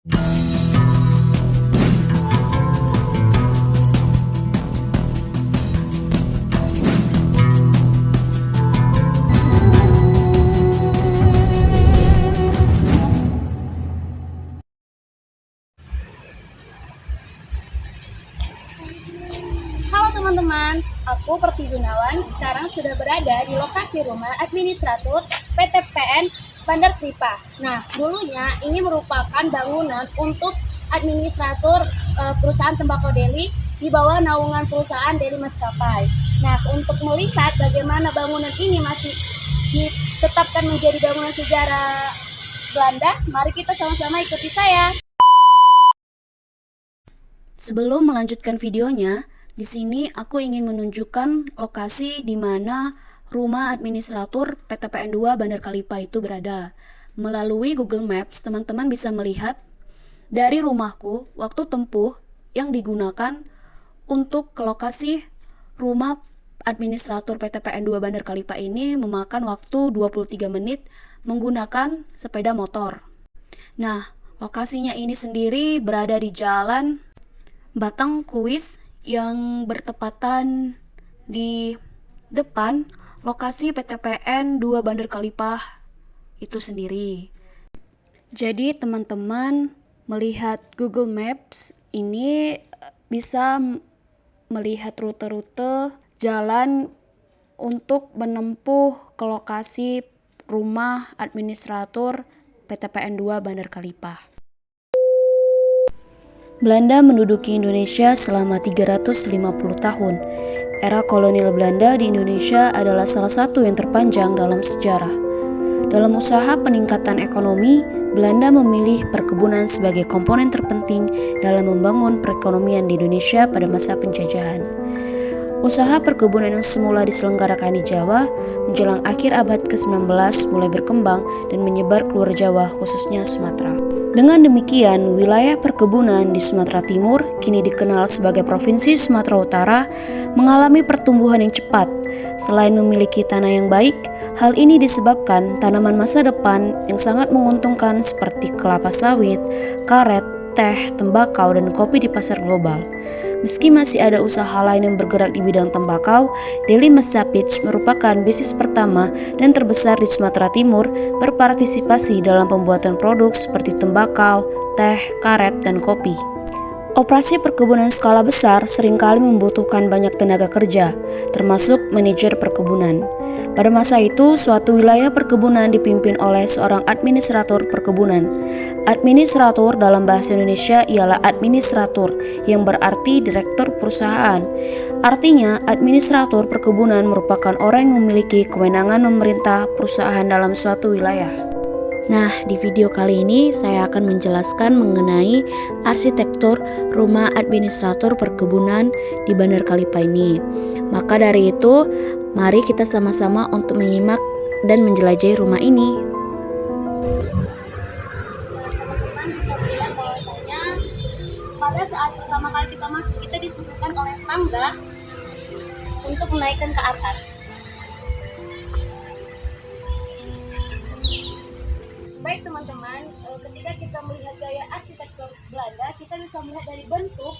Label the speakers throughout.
Speaker 1: Halo teman-teman, aku Perti Gunawan sekarang sudah berada di lokasi rumah administratur PT PN Bandar Kripa. Nah, dulunya ini merupakan bangunan untuk administratur perusahaan tembakau Deli di bawah naungan perusahaan Deli Maskapai. Nah, untuk melihat bagaimana bangunan ini masih ditetapkan menjadi bangunan sejarah Belanda, mari kita sama-sama ikuti saya. Sebelum melanjutkan videonya, di sini aku ingin menunjukkan lokasi di mana rumah administratur PT PN 2 Bandar Kalipa itu berada. Melalui Google Maps, teman-teman bisa melihat dari rumahku waktu tempuh yang digunakan untuk ke lokasi rumah administratur PT PN 2 Bandar Kalipa ini memakan waktu 23 menit menggunakan sepeda motor. Nah, lokasinya ini sendiri berada di Jalan Batang Kuis yang bertepatan di depan lokasi PT PN 2 Bandar Kalipa itu sendiri. Jadi teman-teman melihat Google Maps ini bisa melihat rute-rute jalan untuk menempuh ke lokasi rumah administratur PT PN 2 Bandar Kalipa. Belanda menduduki Indonesia selama 350 tahun. Era kolonial Belanda di Indonesia adalah salah satu yang terpanjang dalam sejarah. Dalam usaha peningkatan ekonomi, Belanda memilih perkebunan sebagai komponen terpenting dalam membangun perekonomian di Indonesia pada masa penjajahan. Usaha perkebunan yang semula diselenggarakan di Jawa menjelang akhir abad ke-19 mulai berkembang dan menyebar keluar Jawa, khususnya Sumatera. Dengan demikian, wilayah perkebunan di Sumatera Timur, kini dikenal sebagai Provinsi Sumatera Utara, mengalami pertumbuhan yang cepat. Selain memiliki tanah yang baik, hal ini disebabkan tanaman masa depan yang sangat menguntungkan seperti kelapa sawit, karet, teh, tembakau, dan kopi di pasar global. Meski masih ada usaha lain yang bergerak di bidang tembakau, Deli Massapit merupakan bisnis pertama dan terbesar di Sumatera Timur berpartisipasi dalam pembuatan produk seperti tembakau, teh, karet, dan kopi. Operasi perkebunan skala besar seringkali membutuhkan banyak tenaga kerja, termasuk manajer perkebunan. Pada masa itu, suatu wilayah perkebunan dipimpin oleh seorang administrator perkebunan. Administrator dalam bahasa Indonesia ialah administrator, yang berarti direktur perusahaan. Artinya, administrator perkebunan merupakan orang yang memiliki kewenangan memerintah perusahaan dalam suatu wilayah. Nah, di video kali ini saya akan menjelaskan mengenai arsitektur rumah administrator perkebunan di Bandar Kalipa ini. Maka dari itu, mari kita sama-sama untuk menyimak dan menjelajahi rumah ini. Teman-teman bisa melihat bahwasanya pada saat pertama kali kita masuk, kita disuguhkan oleh tangga untuk menaikkan ke atas. Baik teman-teman, ketika kita melihat gaya arsitektur Belanda, kita bisa melihat dari bentuk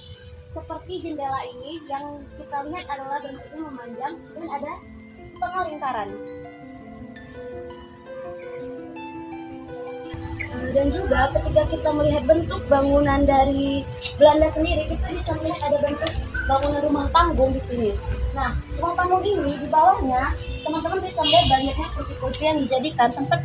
Speaker 1: seperti jendela ini yang kita lihat adalah bentuknya memanjang dan ada setengah lingkaran. Dan juga ketika kita melihat bentuk bangunan dari Belanda sendiri, kita bisa melihat ada bentuk bangunan rumah panggung di sini. Nah, rumah panggung ini di bawahnya teman-teman bisa melihat banyaknya kursi-kursi yang dijadikan tempat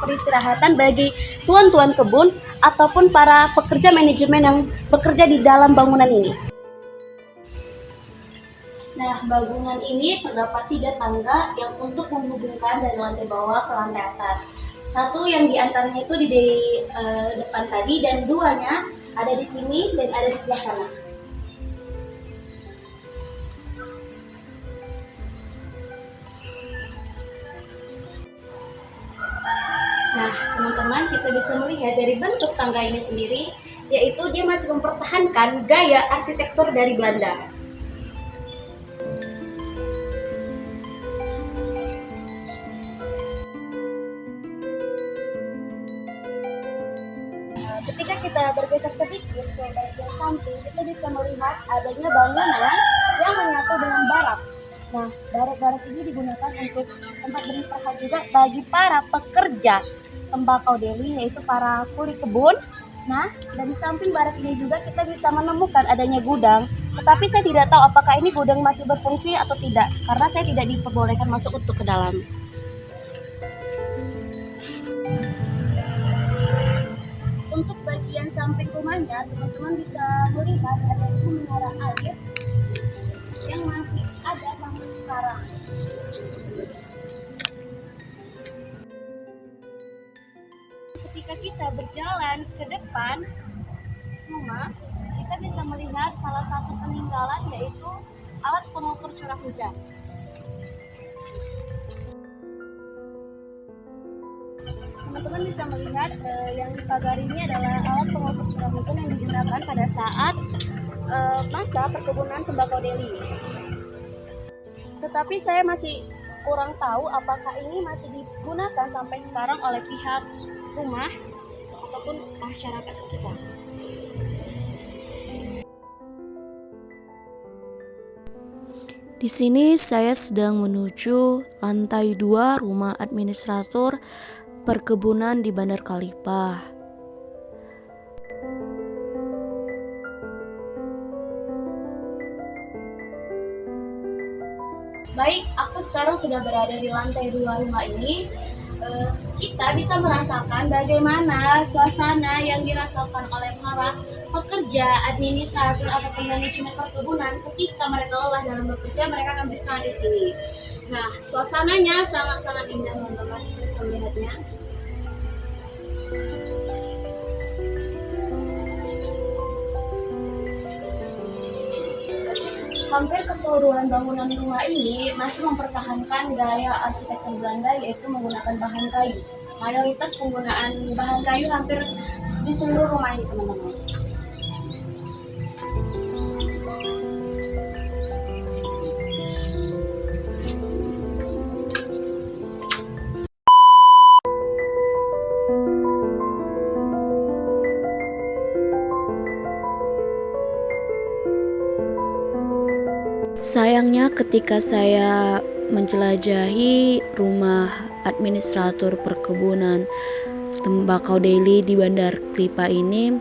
Speaker 1: peristirahatan bagi tuan-tuan kebun ataupun para pekerja manajemen yang bekerja di dalam bangunan ini. Nah, bangunan ini terdapat 3 tangga yang untuk menghubungkan dari lantai bawah ke lantai atas. Satu yang diantaranya itu di depan tadi, dan 2-nya ada di sini dan ada di sebelah sana. Nah, teman-teman, kita bisa melihat dari bentuk tangga ini sendiri, yaitu dia masih mempertahankan gaya arsitektur dari Belanda. Ketika kita
Speaker 2: kita bergeser sedikit ke bagian samping, kita bisa melihat adanya bangunan yang menyatu dengan barak. Nah, barak-barak ini digunakan untuk tempat beristirahat juga bagi para pekerja tembakau Delhi, yaitu para kuli kebun. Nah, dari samping barak ini juga kita bisa menemukan adanya gudang, tetapi saya tidak tahu apakah ini gudang masih berfungsi atau tidak, karena saya tidak diperbolehkan masuk untuk ke dalam. Untuk bagian samping rumahnya, teman-teman bisa melihat ada menara air yang masih ada sampai sekarang. Ketika kita berjalan ke depan rumah, kita bisa melihat salah satu peninggalan, yaitu alat pengukur curah hujan. Teman-teman bisa melihat yang di pagar ini adalah alat pengukur curah hujan yang digunakan pada saat masa perkebunan tembakau Delhi. Tetapi saya masih kurang tahu apakah ini masih digunakan sampai sekarang oleh pihak rumah ataupun masyarakat sekitar.
Speaker 1: Di sini saya sedang menuju lantai 2 rumah administrator perkebunan di Bandar Kalipah.
Speaker 2: Baik, aku sekarang sudah berada di lantai 2 rumah ini. Kita bisa merasakan bagaimana suasana yang dirasakan oleh para pekerja administrator atau manajemen perkebunan ketika mereka lelah dalam bekerja, mereka akan beristirahat di sini. Nah, suasananya sangat-sangat indah, teman-teman. Kita bisa melihatnya. Hampir keseluruhan bangunan rumah ini masih mempertahankan gaya arsitektur Belanda, yaitu menggunakan bahan kayu. Mayoritas penggunaan bahan kayu hampir di seluruh rumah ini, teman-teman.
Speaker 1: Sayangnya ketika saya menjelajahi rumah administrator perkebunan tembakau Delhi di Bandar Kalipah ini,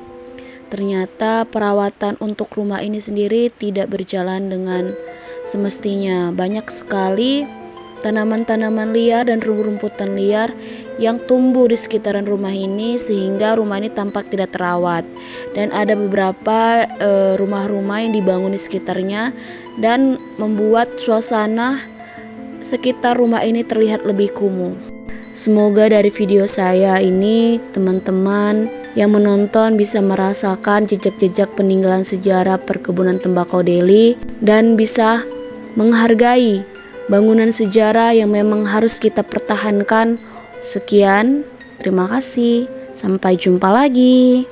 Speaker 1: ternyata perawatan untuk rumah ini sendiri tidak berjalan dengan semestinya. Banyak sekali tanaman-tanaman liar dan rumputan liar yang tumbuh di sekitaran rumah ini, sehingga rumah ini tampak tidak terawat. Dan ada beberapa rumah-rumah yang dibangun di sekitarnya dan membuat suasana sekitar rumah ini terlihat lebih kumuh. Semoga dari video saya ini teman-teman yang menonton bisa merasakan jejak-jejak peninggalan sejarah perkebunan tembakau Delhi dan bisa menghargai bangunan sejarah yang memang harus kita pertahankan. Sekian, terima kasih. Sampai jumpa lagi.